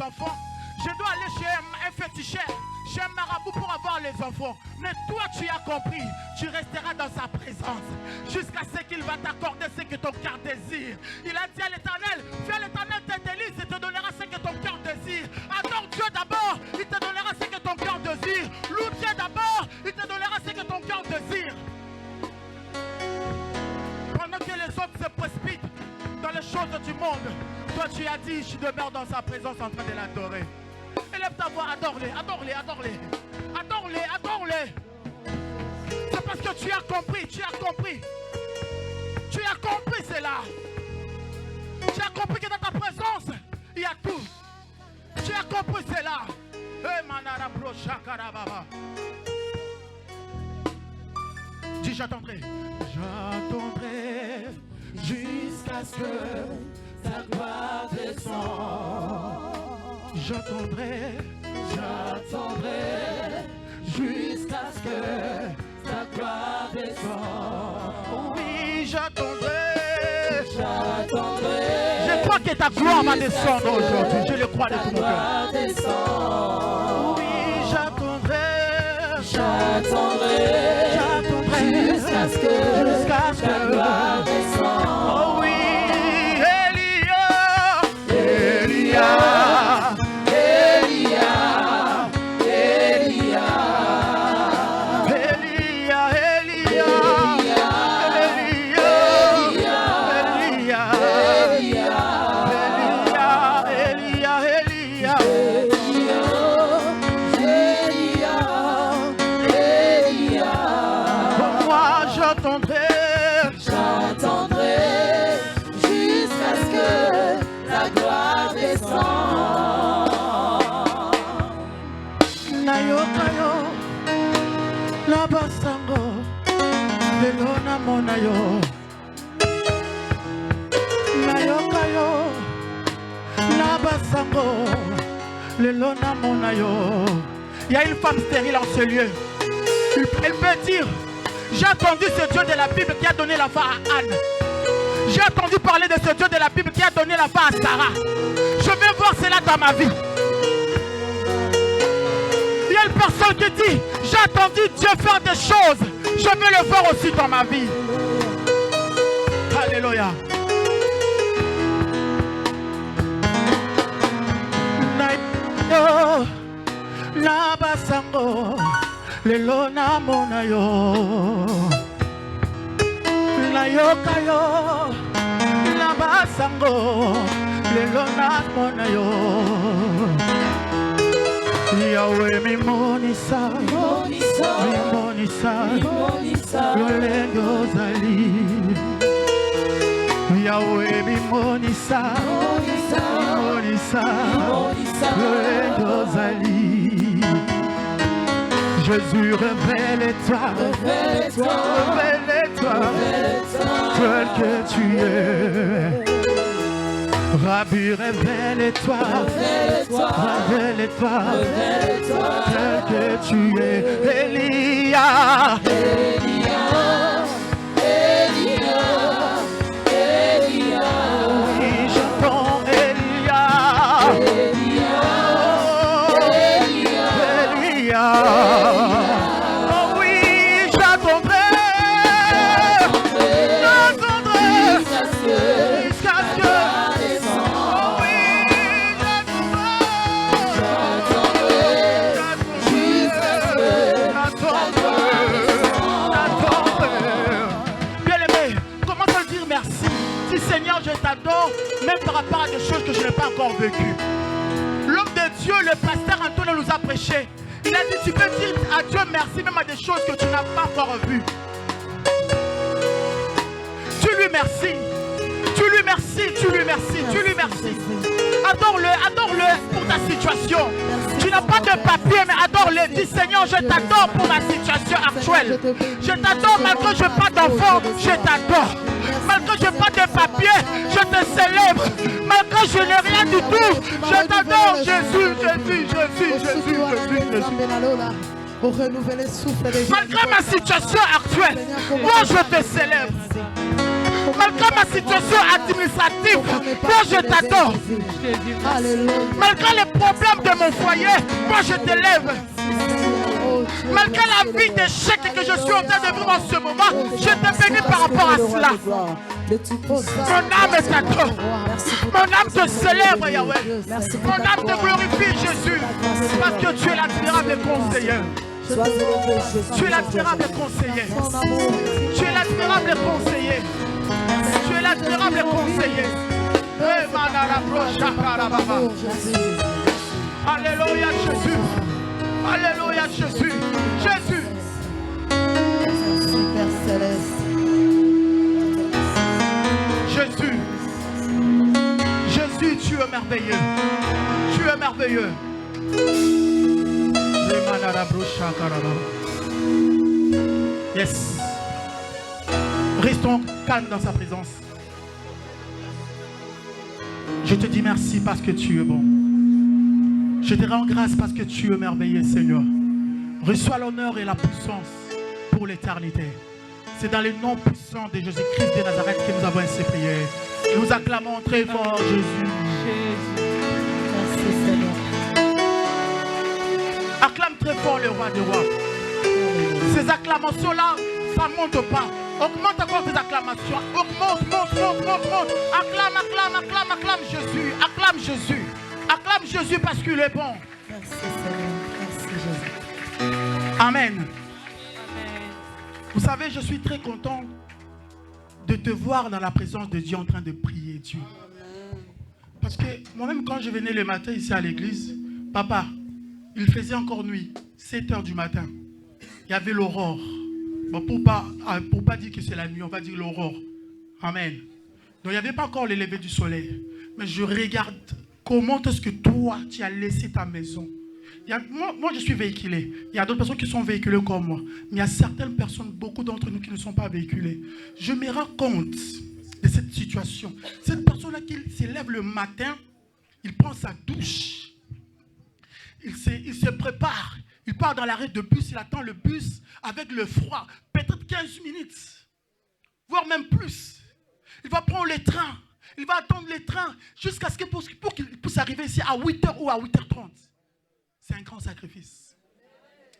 enfants. Je dois aller chez un féticheur, chez un marabout pour avoir les enfants. Mais toi, tu as compris, tu resteras dans sa présence jusqu'à ce qu'il va t'accorder ce que ton cœur désire. Il a dit à l'Éternel, viens, l'Éternel te délise et te donnera ce que ton cœur désire. Adore Dieu d'abord, il te donnera ce que ton cœur désire. Loue Dieu d'abord, il te donnera ce que ton cœur désire. Pendant que les autres se précipitent dans les choses du monde, toi tu as dit, je demeure dans sa présence en train de l'adorer. Élève ta voix, adore-les, adore-les, adore-les. Adore-les, adore-les. C'est parce que tu as compris, tu as compris. Tu as compris cela. Tu as compris que dans ta présence, il y a tout. Tu as compris cela. Dis, j'attendrai. J'attendrai jusqu'à ce que ta gloire descende. J'attendrai, j'attendrai jusqu'à ce que ta gloire descende. Oui, j'attendrai, j'attendrai. Je crois que ta gloire va descendre aujourd'hui. Je le crois de tout mon cœur. Oui, j'attendrai, j'attendrai, j'attendrai jusqu'à ce que ta gloire descende. Oh oui, Elia. Il y a une femme stérile en ce lieu. Elle peut dire, j'ai entendu ce Dieu de la Bible qui a donné la voix à Anne. J'ai entendu parler de ce Dieu de la Bible qui a donné la voix à Sarah. Je veux voir cela dans ma vie. Il y a une personne qui dit, j'ai entendu Dieu faire des choses. Je veux le voir aussi dans ma vie. Alléluia. La basango lelo na mona yo la yoka yo la basango lelo na mona yo Yahweh mi monisa lelo zali Yahweh mi monisa lelo zali Jésus, révèle-toi, tel que tu es. Rabbi, révèle-toi, tel que tu es. Elia, oui, j'entends Elia. Oh oui, j'attendrai jusqu'à ce que oh oui, j'attendrai. Bien aimé, comment te dire merci? Dis Seigneur, je t'adore, même par rapport à des choses que je n'ai pas encore vécues. L'homme de Dieu, le pasteur Antoine nous a prêché. Il a dit, tu peux dire à Dieu merci même à des choses que tu n'as pas encore vues. Tu lui merci. Tu lui merci, tu lui merci, tu lui merci. Adore-le, adore-le pour ta situation. Tu n'as pas de papier, mais adore-le. Dis Seigneur, je t'adore pour ma situation actuelle. Je t'adore malgré que je n'ai pas d'enfant, je t'adore. Malgré que je n'ai pas de papier, je te célèbre. Malgré que je n'ai rien du tout, je t'adore. Jésus, Jésus, Jésus, Jésus, Jésus, Jésus. Pour renouveler le souffle des malgré ma situation actuelle, moi je te célèbre. Malgré ma situation administrative, moi je t'adore. Malgré les problèmes de mon foyer, moi je t'élève. Malgré la vie d'échec que je suis en train de vivre en ce moment, je te bénis par rapport à cela. Mon âme t'adore. Mon âme te célèbre, Yahweh. Mon âme te glorifie, Jésus. Parce que tu es l'admirable conseiller. Tu es l'admirable conseiller. Tu es l'admirable conseiller. Tu es l'admirable conseiller. Alléluia, Jésus. Alléluia, Jésus. Jésus. Père céleste. Jésus. Jésus, tu es merveilleux. Tu es merveilleux. Yes. Restons calmes dans sa présence. Je te dis merci parce que tu es bon. Je te rends grâce parce que tu es merveilleux, Seigneur. Reçois l'honneur et la puissance pour l'éternité. C'est dans le nom puissant de Jésus-Christ de Nazareth que nous avons ainsi prié. Nous acclamons très fort Jésus. Merci Seigneur. Acclame très fort le roi des rois. Ces acclamations-là, ça ne monte pas. Augmente encore tes acclamations. Augmente, monte. Acclame, acclame, acclame, acclame Jésus. Acclame Jésus. Acclame Jésus parce qu'il est bon. Merci Seigneur. Merci Jésus. Amen. Vous savez, je suis très content de te voir dans la présence de Dieu en train de prier Dieu. Parce que moi-même, quand je venais le matin ici à l'église, papa, il faisait encore nuit, 7 h du matin. Il y avait l'aurore. Bon, pour pas dire que c'est la nuit, on va dire l'aurore. Amen. Donc il n'y avait pas encore le lever du soleil. Mais je regarde comment est-ce que toi, tu as laissé ta maison. Moi, je suis véhiculé. Il y a d'autres personnes qui sont véhiculées comme moi. Mais il y a certaines personnes, beaucoup d'entre nous qui ne sont pas véhiculées. Je me rends compte de cette situation. Cette personne-là qui s'élève le matin, il prend sa douche. Il se prépare. Il part dans l'arrêt de bus. Il attend le bus avec le froid. Peut-être 15 minutes. Voire même plus. Il va prendre le train. Il va attendre le train jusqu'à ce pour qu'il puisse arriver ici à 8 h ou à 8 h 30. C'est un grand sacrifice.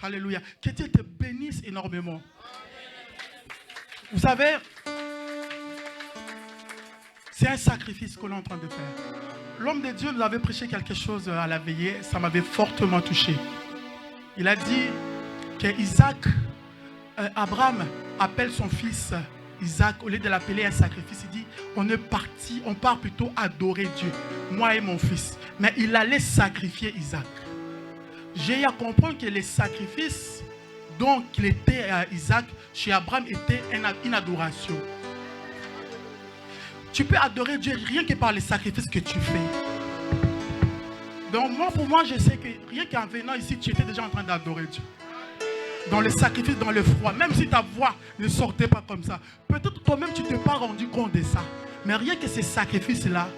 Alléluia. Que Dieu te bénisse énormément. Vous savez, c'est un sacrifice qu'on est en train de faire. L'homme de Dieu nous avait prêché quelque chose à la veillée. Ça m'avait fortement touché. Il a dit Abraham appelle son fils Isaac, au lieu de l'appeler un sacrifice, il dit on part plutôt adorer Dieu, moi et mon fils. Mais il allait sacrifier Isaac. J'ai à comprendre que les sacrifices dont il était Isaac chez Abraham était une adoration. Tu peux adorer Dieu rien que par les sacrifices que tu fais. Donc pour moi, je sais que rien qu'en venant ici, tu étais déjà en train d'adorer Dieu. Dans le sacrifice, dans le froid, même si ta voix ne sortait pas comme ça. Peut-être toi-même, tu ne t'es pas rendu compte de ça. Mais rien que ces sacrifices-là,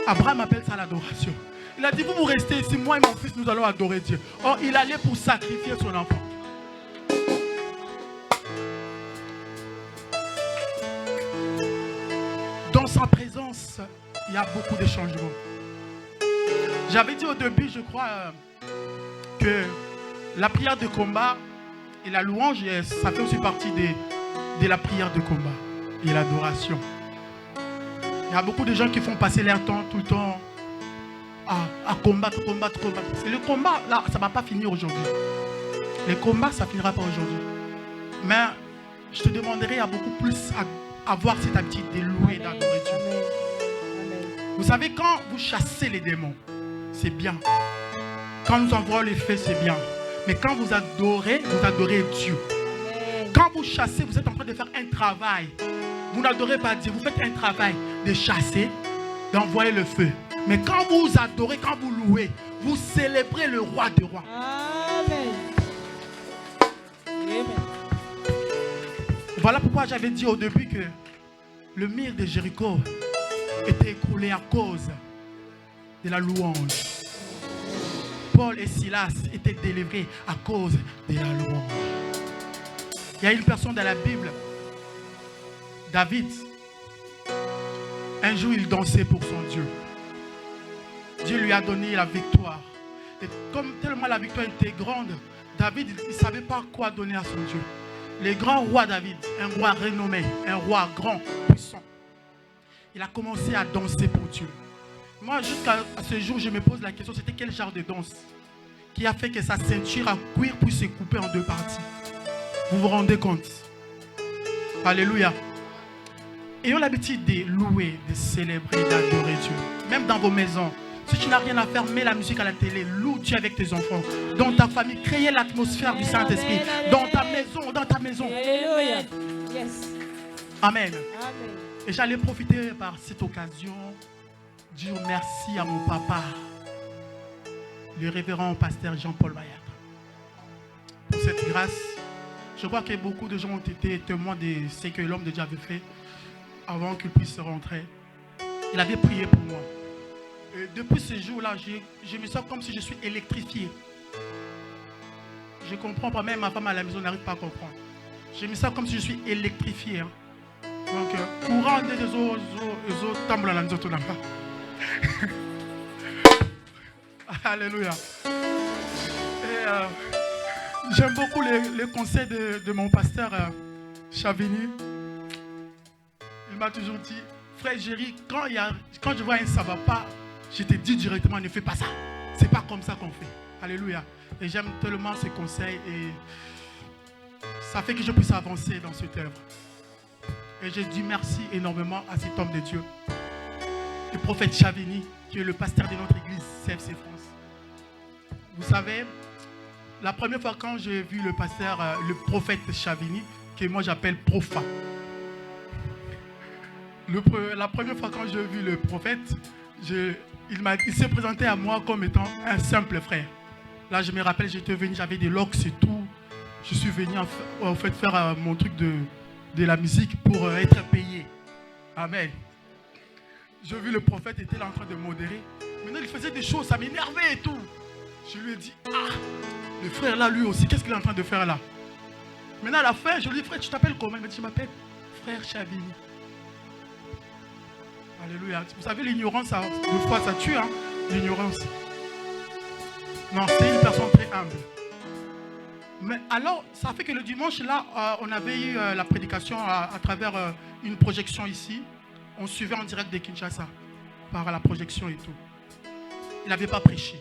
Abraham appelle ça l'adoration. Il a dit, vous restez ici, moi et mon fils, nous allons adorer Dieu. Or, il allait pour sacrifier son enfant. Dans sa présence, il y a beaucoup de changements. J'avais dit au début, je crois, que la prière de combat et la louange, ça fait aussi partie de la prière de combat et l'adoration. Il y a beaucoup de gens qui font passer leur temps tout le temps à combattre. Et le combat, là, ça ne va pas finir aujourd'hui. Le combat, ça ne finira pas aujourd'hui. Mais je te demanderai à beaucoup plus avoir cette habitude de louer et d'adorer Dieu. Vous savez, quand vous chassez les démons, c'est bien. Quand nous envoyons les faits, c'est bien. Mais quand vous adorez Dieu. Quand vous chassez, vous êtes en train de faire un travail. Vous n'adorez pas Dieu, vous faites un travail de chasser, d'envoyer le feu. Mais quand vous adorez, quand vous louez, vous célébrez le roi des rois. Amen. Amen. Voilà pourquoi j'avais dit au début que le mur de Jéricho était écroulé à cause de la louange. Paul et Silas étaient délivrés à cause de la louange. Il y a une personne dans la Bible, David, Un jour, il dansait pour son Dieu. Dieu lui a donné la victoire. Et comme tellement la victoire était grande, David, il ne savait pas quoi donner à son Dieu. Le grand roi David, un roi renommé, un roi grand, puissant, il a commencé à danser pour Dieu. Moi, jusqu'à ce jour, je me pose la question, c'était quel genre de danse qui a fait que sa ceinture à cuir puisse se couper en deux parties? Vous vous rendez compte? Alléluia. Ayons l'habitude de louer, de célébrer, d'adorer Dieu. Même dans vos maisons. Si tu n'as rien à faire, mets la musique à la télé. Loue Dieu avec tes enfants. Dans ta famille, créez l'atmosphère du Saint-Esprit. Dans ta maison, dans ta maison. Alléluia. Yes. Amen. Amen. Et j'allais profiter par cette occasion, dire merci à mon papa, le révérend pasteur Jean-Paul Mayata, pour cette grâce. Je crois que beaucoup de gens ont été témoins de ce que l'homme de Dieu avait fait avant qu'il puisse rentrer. Il avait prié pour moi. Et depuis ce jour-là, je me sens comme si je suis électrifié. Je ne comprends pas, même ma femme à la maison n'arrive pas à comprendre. Je me sens comme si je suis électrifié. Hein. Donc, courant des autres tambours à la maison. Alléluia. Et j'aime beaucoup les conseils de mon pasteur Chavini. Il m'a toujours dit, frère Géry, quand je vois un ça va pas, je te dis directement, ne fais pas ça. C'est pas comme ça qu'on fait. Alléluia. Et j'aime tellement ces conseils et ça fait que je puisse avancer dans cette œuvre. Et je dis merci énormément à cet homme de Dieu, le prophète Chavini, qui est le pasteur de notre église CFC France. Vous savez, la première fois quand j'ai vu le pasteur, le prophète Chavini, que moi j'appelle Profa. La première fois quand j'ai vu le prophète, il s'est présenté à moi comme étant un simple frère. Là, je me rappelle, j'étais venu, j'avais des locks et tout. Je suis venu en fait faire mon truc de la musique pour être payé. Amen. J'ai vu le prophète était là en train de modérer. Maintenant, il faisait des choses, ça m'énervait et tout. Je lui ai dit, le frère là, lui aussi, qu'est-ce qu'il est en train de faire là? Maintenant, à la fin, je lui ai dit, frère, tu t'appelles comment? Il m'a dit, je m'appelle frère Chavini. Alléluia. Vous savez, l'ignorance, deux fois, ça tue, hein, l'ignorance. Non, c'est une personne très humble. Mais alors, ça fait que le dimanche, là, on avait eu la prédication à travers une projection ici. On suivait en direct de Kinshasa par la projection et tout. Il n'avait pas prêché.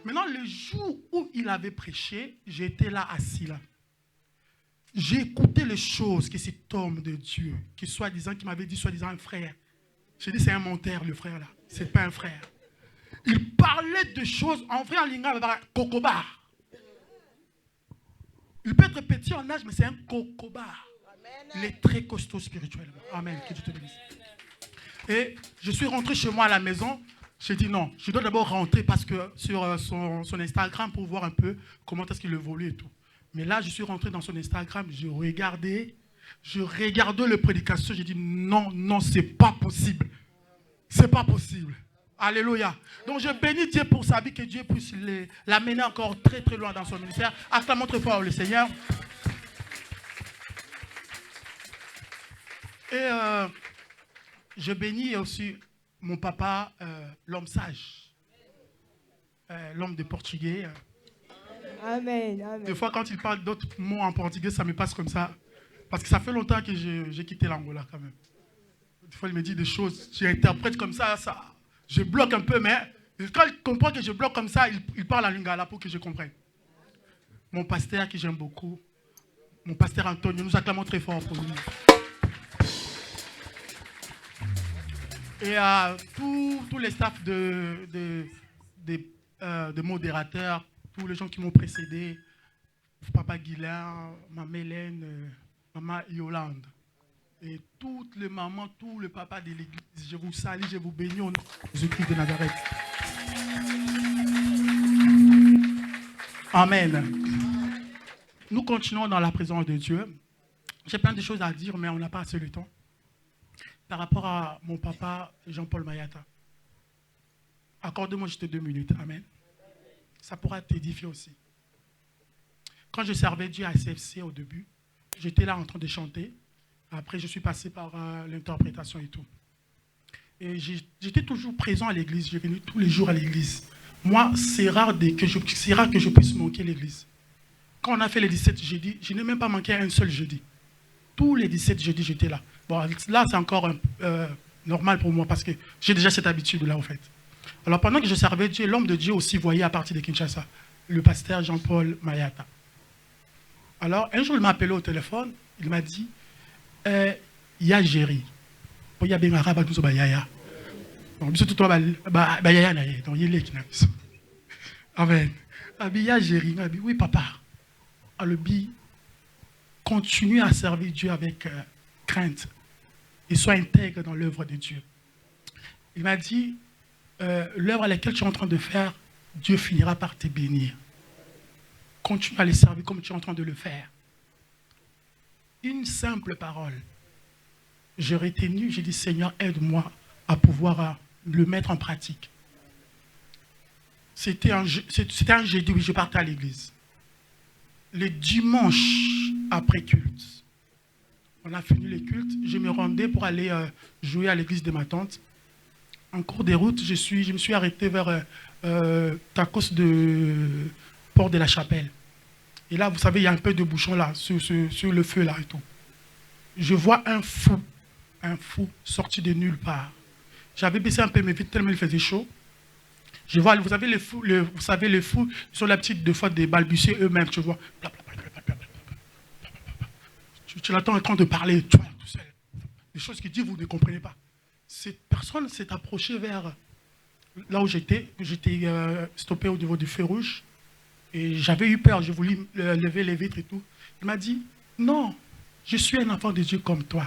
Maintenant, le jour où il avait prêché, j'étais là, assis là. J'ai écouté les choses que cet homme de Dieu, qui m'avait dit soi-disant un frère. J'ai dit, c'est un menteur, le frère là. C'est pas un frère. Il parlait de choses, en vrai, en lingala, cocobar. Il peut être petit en âge, mais c'est un cocobar. Il est très costaud spirituellement. Amen. Que Dieu te bénisse. Et je suis rentré chez moi à la maison. J'ai dit non, je dois d'abord rentrer parce que sur son Instagram pour voir un peu comment est-ce qu'il évolue et tout. Mais là, je suis rentré dans son Instagram, je regardais le prédication, j'ai dit non, c'est pas possible. C'est pas possible. Alléluia. Donc je bénis Dieu pour sa vie, que Dieu puisse l'amener encore très très loin dans son ministère. Acclamons très fort le Seigneur. Et je bénis aussi mon papa, l'homme sage, l'homme de portugais. Amen, amen. Des fois, quand il parle d'autres mots en portugais, ça me passe comme ça. Parce que ça fait longtemps que j'ai quitté l'Angola quand même. Des fois, il me dit des choses, j'interprète comme ça, je bloque un peu, mais quand il comprend que je bloque comme ça, il parle en lingala pour que je comprenne. Mon pasteur, que j'aime beaucoup, mon pasteur Antonio, nous acclamons très fort pour lui. Et à tous les staffs de modérateurs, tous les gens qui m'ont précédé, Papa Guilain, Maman Hélène, Maman Yolande, et toutes les mamans, tous les papas de l'église, je vous salue, je vous bénis au nom de Jésus-Christ de Nazareth. Amen. Nous continuons dans la présence de Dieu. J'ai plein de choses à dire, mais on n'a pas assez de temps. Par rapport à mon papa, Jean-Paul Mayata. Accorde-moi juste 2 minutes. Amen. Ça pourra t'édifier aussi. Quand je servais Dieu à CFC au début, j'étais là en train de chanter. Après, je suis passé par l'interprétation et tout. Et j'étais toujours présent à l'église. Je venais tous les jours à l'église. Moi, c'est rare que je puisse manquer l'église. Quand on a fait les 17 jeudis, je n'ai même pas manqué un seul jeudi. Tous les 17 jeudis, j'étais là. Bon, là, c'est encore normal pour moi parce que j'ai déjà cette habitude-là, en fait. Alors, pendant que je servais Dieu, l'homme de Dieu aussi voyait à partir de Kinshasa, le pasteur Jean-Paul Mayata. Alors, un jour, il m'a appelé au téléphone. Il m'a dit, ya Géry. Il y a bien un rabat tout ça, yaya. Donc, tout le monde, yaya, donc il est qui n'a pas. Amen. Ya Géry. Il m'a dit, oui, papa. Alors, continue à servir Dieu avec crainte et sois intègre dans l'œuvre de Dieu. Il m'a dit, l'œuvre à laquelle tu es en train de faire, Dieu finira par te bénir. Continue à les servir comme tu es en train de le faire. Une simple parole. J'ai retenu, j'ai dit, Seigneur, aide-moi à pouvoir le mettre en pratique. C'était un jeudi où je partais à l'église. Le dimanche après culte, on a fini les cultes, je me rendais pour aller jouer à l'église de ma tante. En cours de route, je me suis arrêté vers Tacos de Port de la Chapelle. Et là, vous savez, il y a un peu de bouchon là, sur le feu là et tout. Je vois un fou sorti de nulle part. J'avais baissé un peu mes vitres tellement il faisait chaud. Je vois, vous savez, les fous, ils sont l'habitude de fois de balbutier eux-mêmes, tu vois. Tu l'attends en train de parler, tu vois, tout seul. Des choses qu'il dit, vous ne comprenez pas. Cette personne s'est approchée vers là où j'étais. J'étais stoppé au niveau du feu rouge. Et j'avais eu peur, je voulais lever les vitres et tout. Il m'a dit, non, je suis un enfant de Dieu comme toi.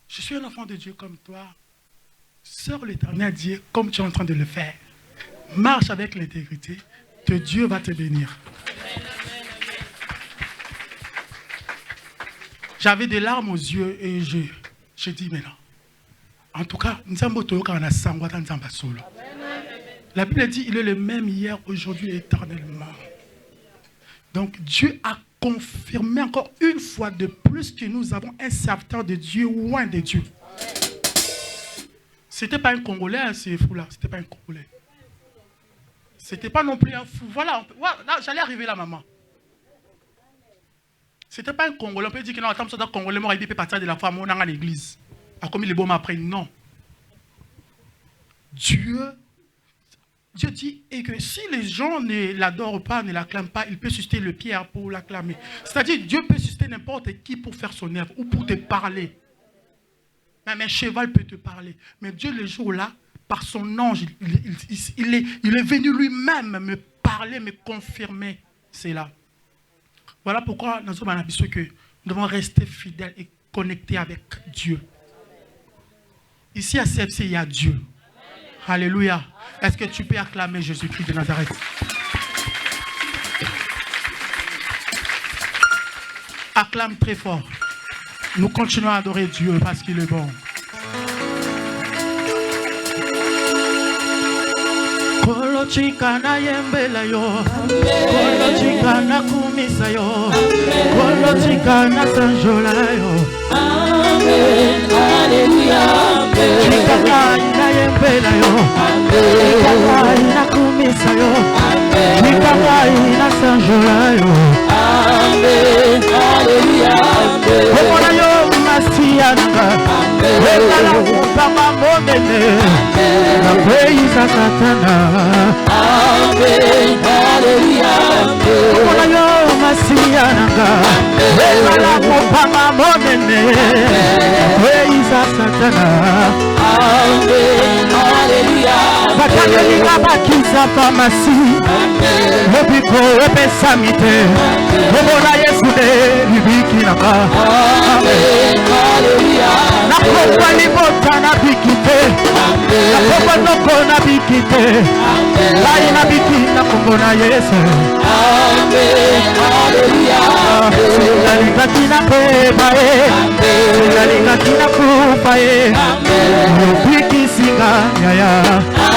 Je suis un enfant de Dieu comme toi. Sœur l'Éternel Dieu, comme tu es en train de le faire. Marche avec l'intégrité, que Dieu va te bénir. J'avais des larmes aux yeux et j'ai dit, mais non. En tout cas, la Bible dit, il est le même hier, aujourd'hui et éternellement. Donc Dieu a confirmé encore une fois de plus que nous avons un serviteur de Dieu loin de Dieu. C'était pas un Congolais, hein, ces fous-là. C'était pas un Congolais. C'était pas non plus un fou. Voilà, j'allais arriver là, maman. C'était pas un Congolais. On peut dire que non, attends, ça doit Congolais, moi, il peut partir de la femme, on est à l'église. A comme il est bon après. Non. Dieu dit et que si les gens ne l'adorent pas, ne l'acclament pas, il peut susciter le pierre pour l'acclamer. C'est-à-dire, Dieu peut susciter n'importe qui pour faire son œuvre ou pour te parler. Même un cheval peut te parler. Mais Dieu, le jour-là, par son ange, il est venu lui-même me parler, me confirmer. C'est là. Voilà pourquoi nous avons dit que nous devons rester fidèles et connectés avec Dieu. Ici à CFC, il y a Dieu. Alléluia. Est-ce que tu peux acclamer Jésus-Christ de Nazareth? Acclame très fort. Nous continuons à adorer Dieu parce qu'il est bon. Kolo chikana yembela yo, kolo chikana kumisa yo, kolo chikana sanjola yo. Amen, Alléluia. Chikana ina yembela yo, chikana ina kumisa yo, chikana ina sanjola yo. Amen, Alléluia. Omona yo masianga, wekala kupama monene, na kweisa satana. Amen, Alléluia. Omona yo masianga, wekala kupama monene, na kweisa satana. Amen, Alléluia. Bakanya linga bakisa pharmacie, lobiko epesamite, omona Yesu de bibiki naka. Amen, Alléluia. Nakoba libota na bikite, nakoba noko na bikite, lai na biki na kombo na Yesu. Amen, Alléluia. Nalinga kina pebae, nalinga kina kufae, biki singa yaya.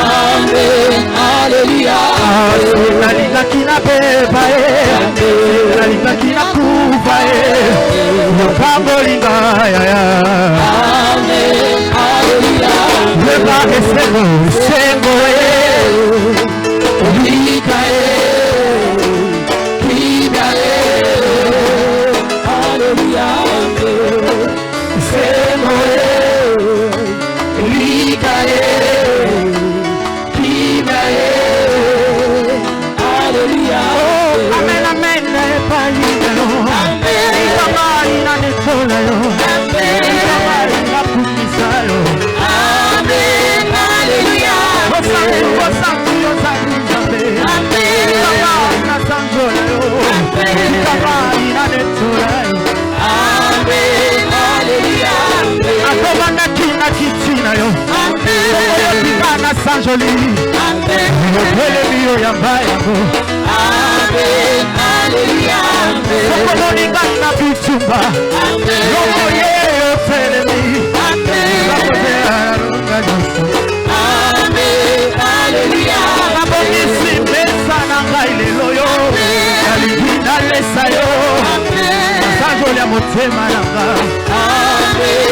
Amen, Alléluia. Alléluia. Nalinga kina beba nalinga kina kufa Yokambolinga Amen. Alléluia. Beba esengo sengo Alléluia. Amen, amen, Sanjoli, Amen, Alléluia. Sokomonikana bitumba, Lomo yeo telemi, Amen. Alléluia. Abomisi mesa na ngai lelo yo, Nalingi na lesa yo, Sanjoli ya motema na ngai.